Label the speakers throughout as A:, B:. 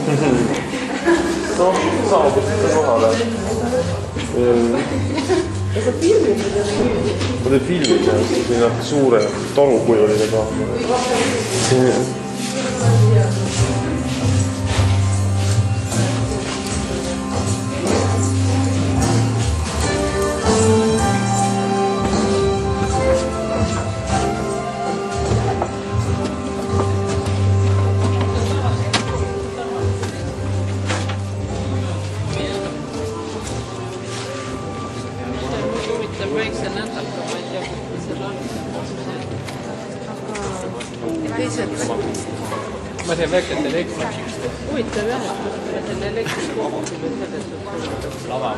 A: No, saabusite kohale.
B: Sa filmid?
A: Ma tein filmid ja siin suure torukujuline kaamera.
B: Väikse nädalga, ma ei tea, kuidas seal on. Teised.
C: Ma teen väikselt elektrit.
B: Huvitav jah, et selle elektrit kohti või selles
C: lava.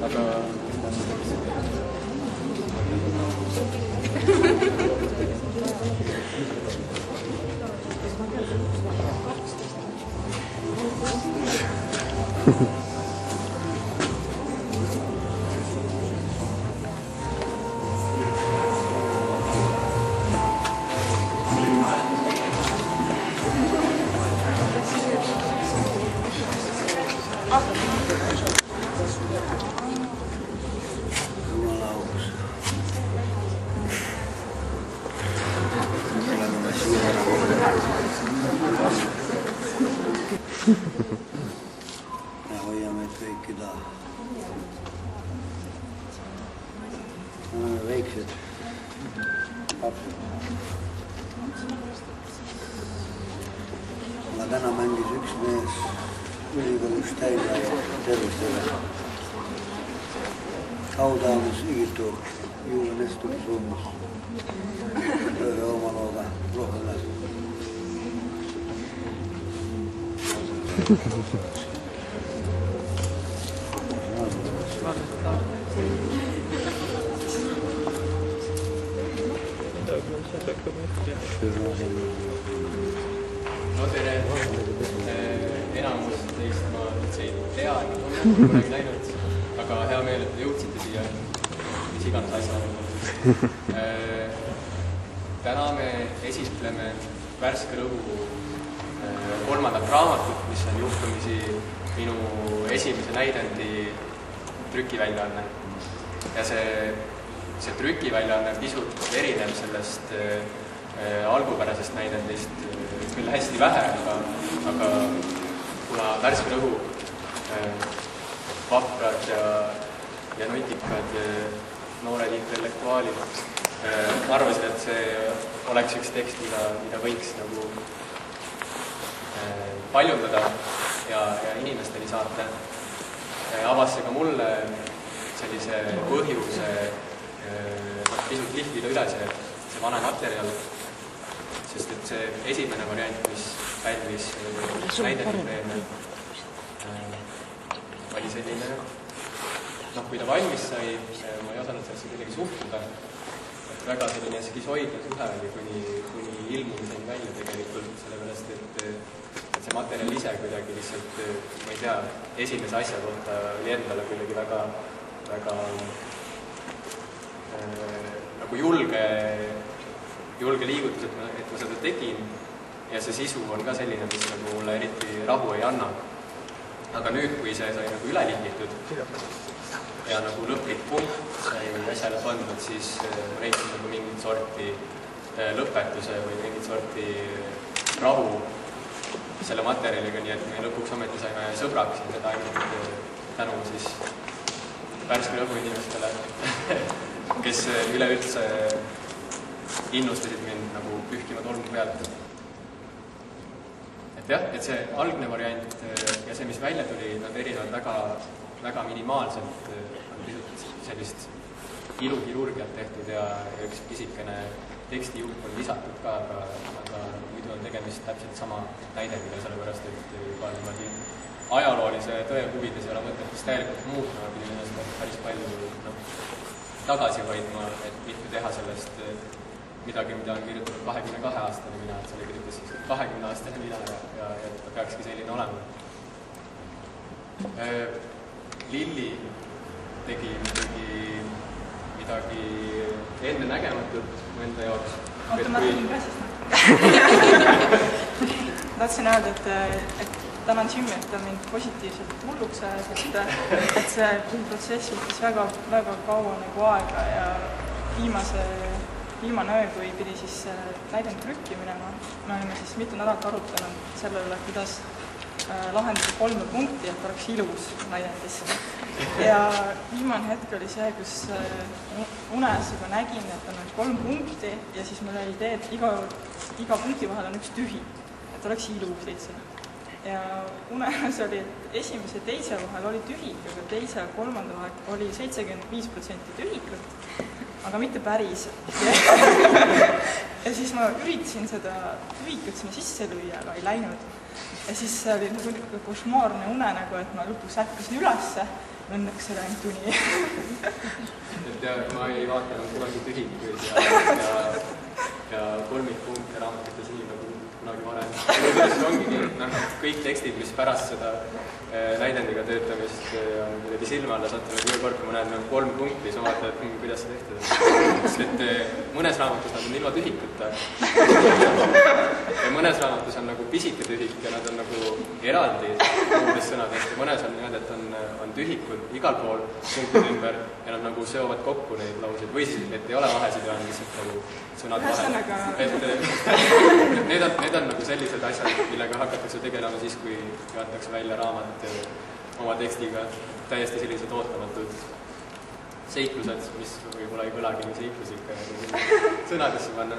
C: Aga
D: ja hoiame kõiki taha. Väiksed lapsed. Aga täna mängis üks mees ülikoolis Täila ja tervistele. Kaudaamus igitu juurde Nestori suunas. Ühe oma looga rohele.
C: No tere, enamus teist ma üldse ei tea, kunagi näinud, aga hea meel, et te jõudsite siia, mis iganes asja. Täna me esitleme Värske Rõhu kolmandat raamatut, mis on juhtumisi minu esimese näidendi trükiväljaanne. Ja see trükiväljaanne pisut erineb sellest algupärasest näidendist küll hästi vähe, aga kuna Värske Rõhu vaprad ja nutikad noored intellektuaalid arvasid, et see oleks üks tekst, mida võiks nagu paljundada ja inimesteni saata. Avas see ka mulle sellise põhjuse pisut lihvida üle see vana materjal, sest et see esimene variant, mis pälvis näidepreemia, oli selline, kui ta valmis sai, ma ei osanud sellesse kuidagi suhtuda, väga selline skisoidne suhe oli kuni ilmumiseni välja tegelikult, sellepärast et see materjal ise kuidagi lihtsalt, ma ei tea, esimese asja kohta oli endale kuidagi väga nagu julge liigutus, et ma seda tegin ja see sisu on ka selline, mis nagu mulle eriti rahu ei anna. Aga nüüd, kui see sai nagu üle lihvitud ja nagu lõplik punkt sai asjale pandud, siis ma leidsin nagu mingit sorti lõpetuse või mingit sorti rahu selle materjaliga, nii et me lõpuks ometi saime sõbraks ja seda ainult tänu siis Värske Rõhu inimestele, kes üleüldse innustasid mind nagu pühkima tolmu pealt. Et jah, et see algne variant ja see, mis välja tuli, nad erinevad väga minimaalselt, sellist ilukirurgiat tehtud ja üks pisikene tekstijupp on lisatud ka, aga muidu on tegemist täpselt sama näidendiga, sellepärast et juba niimoodi ajaloolise tõe huvides ei ole mõtet vist täielikult muutma, pidin ennast päris palju tagasi hoidma, et mitte teha sellest midagi, mida on kirjutanud 22-aastane mina, et selle kirjutas siis 20-aastane mina ja ta peakski selline olema. Lilli tegi midagi enne nägematut mu enda jaoks.
E: Oota, ma tegin kassist. tahtsin öelda, et tänan Jimmy, et ta mind positiivselt hulluks ajas, et see protsess võttis väga, väga kaua nagu aega ja viimane öö, kui pidi siis näidend trükki minema, me olime siis mitu nädalat arutanud selle üle, kuidas lahendada 3 punkti, et oleks ilus näidendis. Ja viimane hetk oli see, kus unes juba nägin, et on 3 punkti ja siis mul oli idee, et iga punkti vahel on üks tühi, et oleks ilus lihtsalt. Ja unes oli, et esimese ja teise vahel oli tühik, aga teise ja 3. vahel oli 75% tühikut, aga mitte päris. Ja siis ma üritasin seda tühikut sinna sisse lüüa, aga ei läinud. Ja siis see oli nagu košmaarne une, nagu, et ma lõpuks ärkasin ülesse, õnneks see ainult uni.
C: Et ma ei vaatanud kunagi tühikuid ja kolmikpunkte raamatutes nii nagu kunagi varem. See ongi kõik tekstid, mis pärast seda näidendiga töötamist on kuidagi silma alla sattunud iga kord, kui ma näen 3 punkti, siis ma vaatan, et kuidas see tehtud on. Sest et mõnes raamatus nad on ilma tühikuta. Ja mõnes raamatus on nagu pisike tühik ja nad on nagu eraldi muudest sõnadest ja mõnes on niimoodi, et on tühikud igal pool punktide ümber ja nad nagu seovad kokku neid lauseid või siis, et ei ole vahesid ja on lihtsalt nagu sõnad vahel. Need on nagu sellised asjad, millega hakatakse tegelema siis, kui antakse välja raamat oma tekstiga, täiesti sellised ootamatud seiklused, mis võib-olla ei kõlagi nii seiklusika ja sõnadesse panna.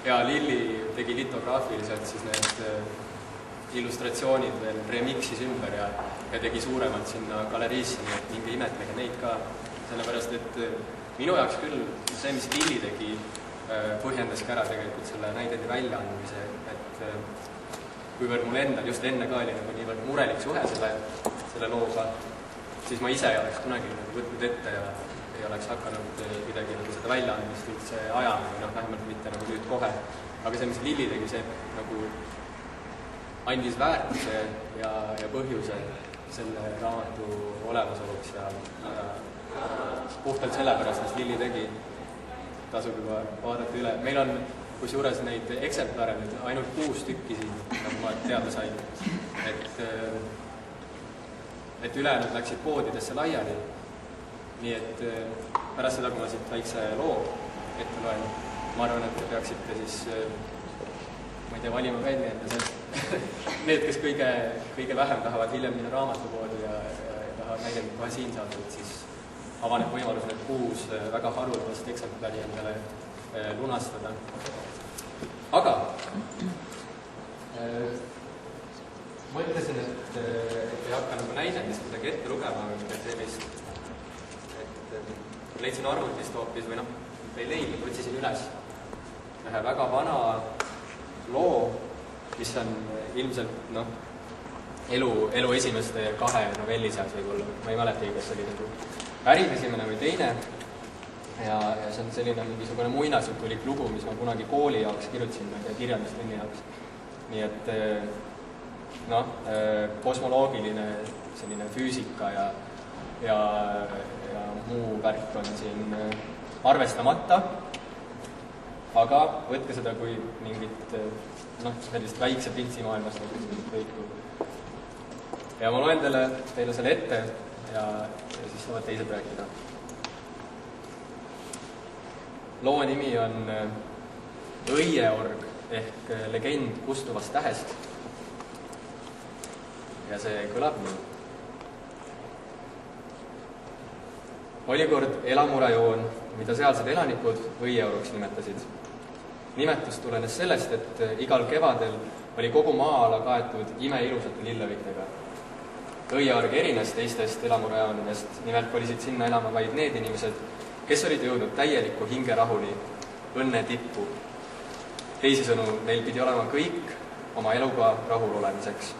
C: Ja Lilli tegi litograafiliselt siis need illustratsioonid veel remixis ümber ja tegi suuremalt sinna galeriisse, nii et minge imetlege neid ka. Sellepärast, et minu jaoks küll see, mis Lilli tegi, põhjendas ka ära tegelikult selle näidendi väljaandmise, et kuivõrd mul endal just enne ka oli nagu niivõrd murelik suhe selle looga, siis ma ise ei oleks kunagi võtnud ette ja ei oleks hakanud midagi nagu seda väljaandmist üldse ajama, või vähemalt mitte nagu nüüd kohe. Aga see, mis Lilli tegi, see nagu andis väärtuse ja põhjuse selle raamatu olemasoluks ja puhtalt sellepärast, mis Lilli tegi, tasub juba vaadata üle. Meil on kusjuures neid eksemplare nüüd ainult 6 tükki siin, nagu ma teada sain. Et ülejäänud läksid poodidesse laiali. Nii et pärast seda, kui ma siit väikse loo ette loen, ma arvan, et te peaksite siis, ma ei tea, valima välja enda see. Need, kes kõige vähem tahavad hiljem minna raamatupoodi ja tahavad näidendit kohe siin saada, siis avaneb võimalus need 6 väga haruldast eksemplari endale lunastada. Aga mõtlesin, et ei hakka nagu näidendist midagi ette lugema, et leidsin arvutist hoopis või ei leidnud, otsisin üles ühe väga vana loo, mis on ilmselt elu esimeste 2 novelli seas võib-olla. Ma ei mäletagi, kas oli nagu päris esimene või teine ja see on selline mingisugune muinasjutulik lugu, mis ma kunagi kooli jaoks kirjutasin, kirjandustunni jaoks. Nii et kosmoloogiline selline füüsika ja muu värk on siin arvestamata, aga võtke seda kui mingit sellist väikse pintsimaailmast võiku. Ja ma loen teile selle ette ja siis saavad teised rääkida. Loo nimi on Õieorg ehk legend kustuvast tähest. Ja see kõlab nii. Oli kord elamurajoon, mida sealsed elanikud Õieorguks nimetasid. Nimetus tulenes sellest, et igal kevadel oli kogu maa-ala kaetud imeilusate lillevitega. Õieorg erines teistest elamurajoonidest, nimelt kolisid sinna elama vaid need inimesed, kes olid jõudnud täieliku hingerahuni, õnne tippu. Teisisõnu, neil pidi olema kõik oma eluga rahul olemiseks.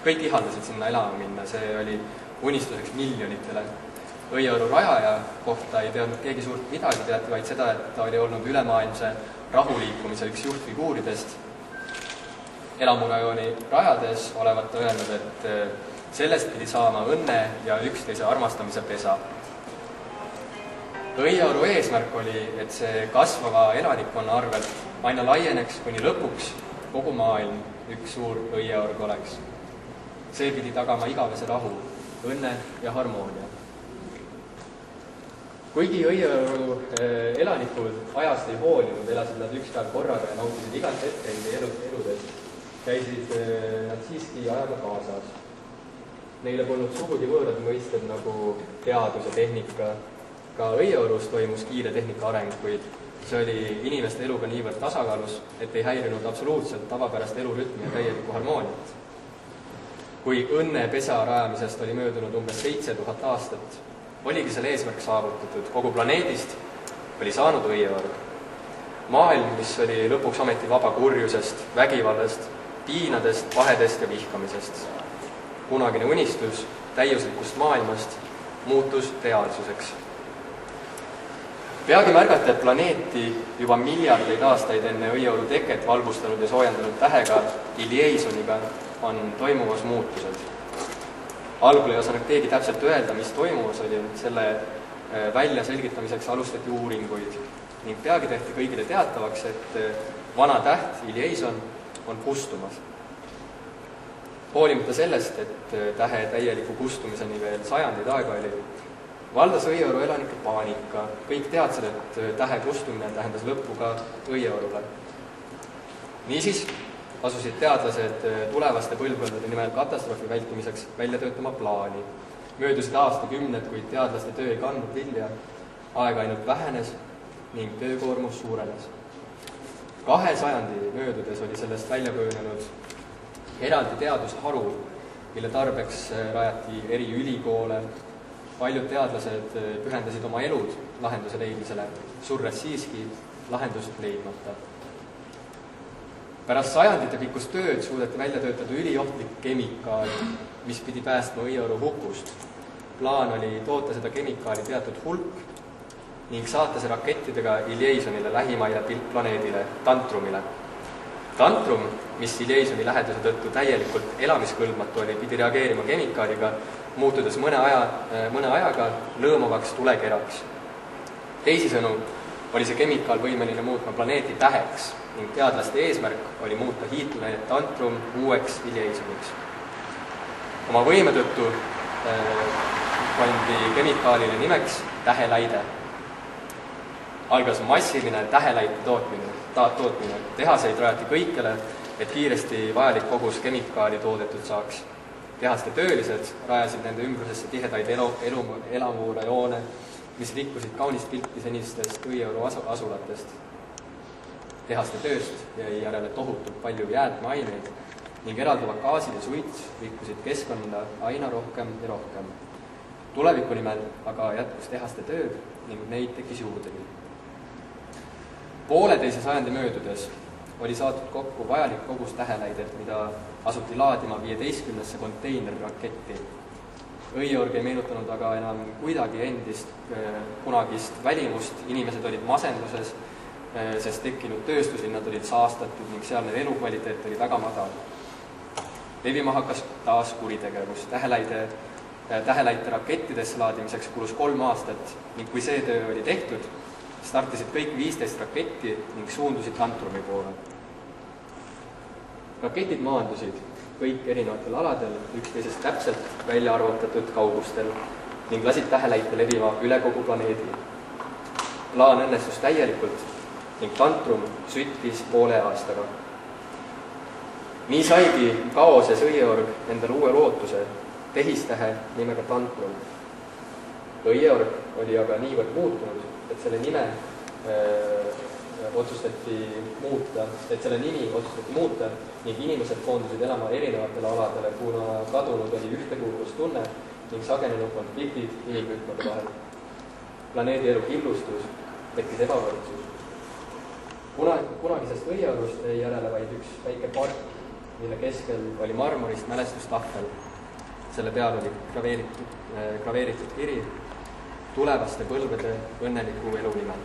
C: Kõik ihaldasid sinna elama minna, see oli unistuseks miljonitele. Õieoru rajaja kohta ei teadnud keegi suurt midagi, teati vaid seda, et ta oli olnud ülemaailmse rahuliikumise üks juhtfiguuridest. Elamurajooni rajades olevat ta öelnud, et sellest pidi saama õnne ja üksteise armastamise pesa. Õieoru eesmärk oli, et see kasvava elanikkonna arvelt aina laieneks, kuni lõpuks kogu maailm üks suur õieorg oleks. See pidi tagama igavese rahu, õnne ja harmoonia. Kuigi õieoru elanikud ajast ei hoolinud, elasid nad üks päev korraga ja nautisid igat hetke eludest, käisid nad siiski ajaga kaasas. Neile polnud sugugi võõrad mõisted nagu teadus ja tehnika. Ka õieorus toimus kiire tehnika areng, kuid see oli inimeste eluga niivõrd tasakaalus, et ei häirinud absoluutselt tavapärast elurütmi ja täielikku harmooniat. Kui õnnepesa rajamisest oli möödunud umbes 7000 aastat, oligi selle eesmärk saavutatud. Kogu planeedist oli saanud õieorg. Maailm, mis oli lõpuks ometi vaba kurjusest, vägivallast, piinadest, pahedest ja vihkamisest. Kunagine unistus täiuslikust maailmast muutus reaalsuseks. Peagi märgati, et planeeti juba miljardeid aastaid enne õieoru teket valgustanud ja soojendanud tähega Iliesoniga on toimumas muutused. Algul ei osanud keegi täpselt öelda, mis toimumas oli, selle välja selgitamiseks alustati uuringuid ning peagi tehti kõigile teatavaks, et vana täht Ilieson on kustumas. Hoolimata sellest, et tähe täieliku kustumiseni veel sajandeid aega oli, valdas õieoru elanike paanika. Kõik teadsid, et tähe kustumine tähendas lõppu ka õieorule. Niisiis asusid teadlased tulevaste põlvkondade nimel katastroofi vältimiseks välja töötama plaani. Möödusid aastakümned, kuid teadlaste töö ei kandnud vilja, aeg ainult vähenes ning töökoormus suurenes. 2 sajandi möödudes oli sellest välja kujunenud eraldi teadusharu, mille tarbeks rajati eri ülikoole. Paljud teadlased pühendasid oma elud lahenduse leidmisele, surres siiski lahendust leidmata. Pärast sajandite pikkust tööd suudeti välja töötada üliohtlik kemikaal, mis pidi päästma õieoru hukust. Plaan oli toota seda kemikaali teatud hulk ning saata see rakettidega Iliesonile lähimaile planeedile, Tantrumile. Tantrum, mis Iliesoni läheduse tõttu täielikult elamiskõlbmatu oli, pidi reageerima kemikaaliga, muutudes mõne ajaga lõõmavaks tulekeraks. Teisisõnu oli see kemikaal võimeline muutma planeeti täheks ning teadlaste eesmärk oli muuta hiidplaneet Tantrum uueks Iliesoniks. Oma võime tõttu pandi kemikaalile nimeks täheläide. Algas massiline täheläite tootmine. Tehaseid rajati kõikjale, et kiiresti vajalik kogus kemikaali toodetud saaks. Tehaste töölised rajasid nende ümbrusesse tihedaid elamuurajoone, mis rikkusid kaunist pilti senistest õieoru asulatest. Tehaste tööst jäi järele tohutult palju jäätmeaineid ning eralduvad gaasid ja suits rikkusid keskkonda aina rohkem ja rohkem. Tuleviku nimel aga jätkus tehaste tööd ning neid tekkis juurdegi. 1,5 sajandi möödudes oli saadud kokku vajalik kogus täheläidet, mida asuti laadima 15 konteinerraketti. Õieorg ei meenutanud aga enam kuidagi endist kunagist välimust, inimesed olid masenduses, sest tekkinud tööstuslinnad olid saastatud ning sealne elukvaliteet oli väga madal. Levima hakkas taas kuritegevus. Täheläite rakettidesse laadimiseks kulus 3 aastat ning kui see töö oli tehtud, startisid kõik 15 raketti ning suundusid Tantrumi poole. Raketid maandusid kõik erinevatel aladel, üksteisest täpselt välja arvutatud kaugustel ning lasid täheläite levima üle kogu planeedi. Plaan õnnestus täielikult ning Tantrum süttis 1,5 aastaga. Nii saigi kaoses õieorg endale uue lootuse, tehistähe nimega Tantrum. Õieorg oli aga niivõrd muutunud, et selle nimi otsustati muuta ning inimesed koondusid elama erinevatele aladele, kuna kadunud oli ühtekuuluvustunne ning sagenenud konfliktid inimrühmade vahel. Planeedi elu killustus, tekkis ebavõrdsus. Kunagisest õieorust jäi järele vaid üks väike park, mille keskel oli marmorist mälestustahvel. Selle peal oli graveeritud kiri tulevaste põlvede õnneliku elu nimel.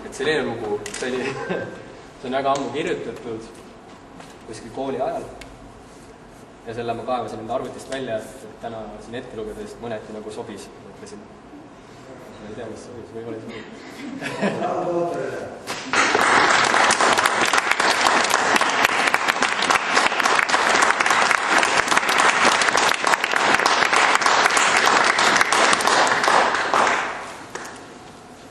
C: Et selline lugu, see on väga ammu kirjutatud kuskil kooli ajal. ja selle ma kaevasin enda arvutist välja, et täna siin ette lugedes mõneti nagu sobis, mõtlesin. Ma ei tea, mis sobis või oli sobis.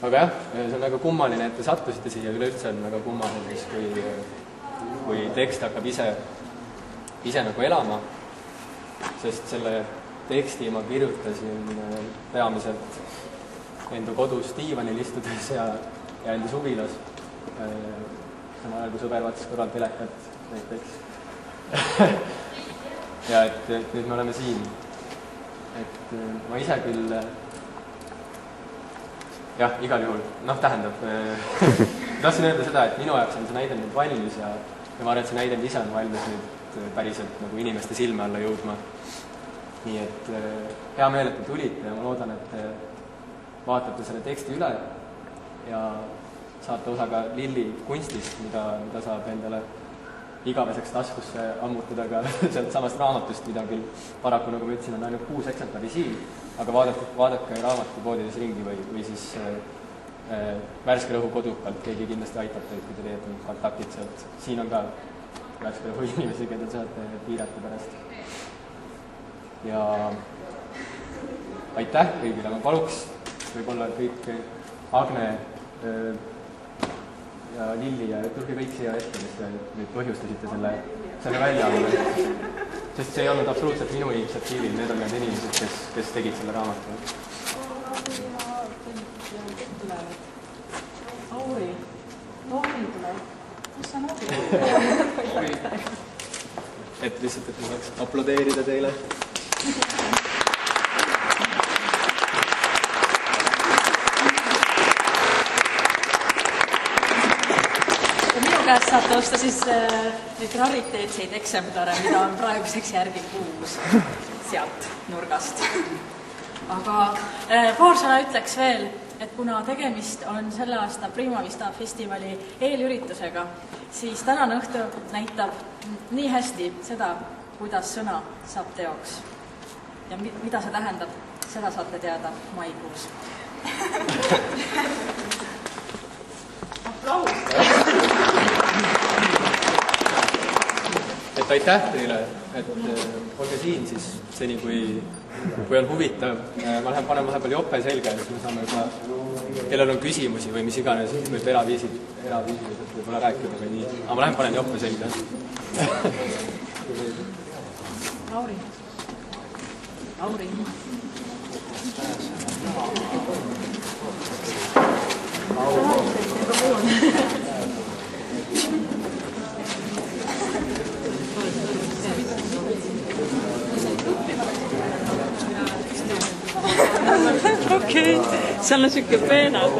C: Aga jah, see on väga kummaline, et te sattusite siia, üleüldse on väga kummaline, kui tekst hakkab ise nagu elama, sest selle teksti ma kirjutasin peamiselt enda kodus diivanil istudes ja enda suvilas. Samal ajal, kui sõber vaatas kõrval telekat näiteks. Ja et nüüd me oleme siin. Et ma ise küll jah, igal juhul. Tähendab, tahtsin öelda seda, et minu jaoks on see näidend nüüd valmis ja ma arvan, et see näidend ise on valmis nüüd päriselt nagu inimeste silme alla jõudma. Nii et hea meel, et te tulite ja ma loodan, et te vaatate selle teksti üle ja saate osa ka Lilli kunstist, mida saab endale igaveseks taskusse ammutada ka sealt samast raamatust, mida küll paraku, nagu ma ütlesin, on ainult 6 eksemplari siin, aga vaadake raamatupoodides ringi või siis Värske Rõhu kodukalt, keegi kindlasti aitab teid, kui te teete kontaktid sealt. Siin on ka Värske Rõhu inimesi, keda saate piirata pärast. Ja aitäh kõigile, ma paluks võib-olla kõik Agne ja Lilli ja tulge kõik siia ette, kes te nüüd põhjustasite selle väljaande. Sest see ei olnud absoluutselt minu initsiatiivil, need on need inimesed, kes tegid selle raamatu.
E: Lauri tuleb. Kus sa Lauri?
C: Et lihtsalt, et ma saaks aplodeerida teile.
B: Minu käest saate osta siis neid rariteetseid eksemplare, mida on praeguseks järgi 6 sealt nurgast. Aga paar sõna ütleks veel, et kuna tegemist on selle aasta Prima Vista festivali eelüritusega, siis tänane õhtu näitab nii hästi seda, kuidas sõna saab teoks. Ja mida see tähendab, seda saate teada maikuus.
C: Et aitäh teile, et olge siin siis seni, kui on huvitav. Ma lähen panen vahepeal jope selga ja siis me saame juba, kellel on küsimusi või mis iganes, võib eraviisiliselt võib-olla rääkida või nii. Aga ma lähen panen jope selga.
B: Lauri. Okei, seal on siuke peenad.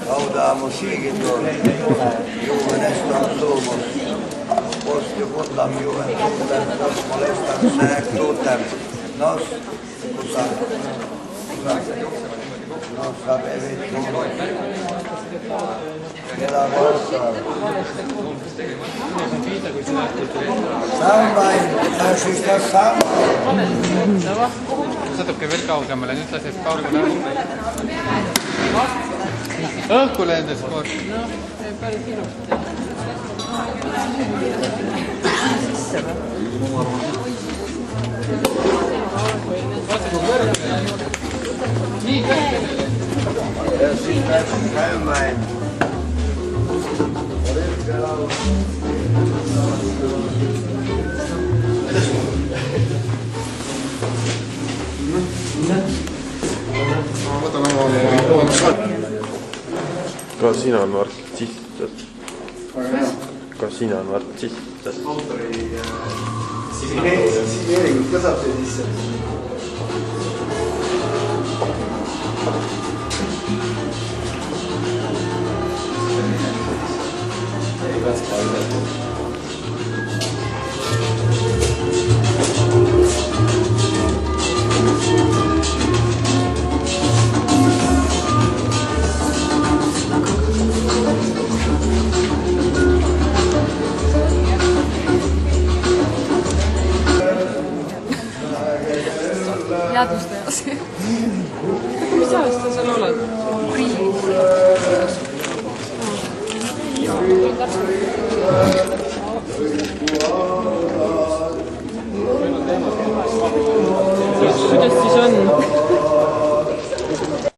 D: Laudamus Igitur, Juvenes Tantumus, Postio Potam Juventutem, Nos Molestam Senectutem, Nos Sapevit Keda Vossa. Sambain, siis ta sambain.
F: Satubki veel kaugemale, nüüd laseb kaugemale. Õhku lendas kord.
B: No, päris ilusti. Sisse või?
F: Nii kõrgele.
D: Ja siis läks käimäin.
A: Ka sina on artist. Ka sina on artist.
G: Autori signeeringut ka saab see sisse.
C: Ei päästä yhdellä.
E: teadvustajas.
H: mis ajast sa seal oled?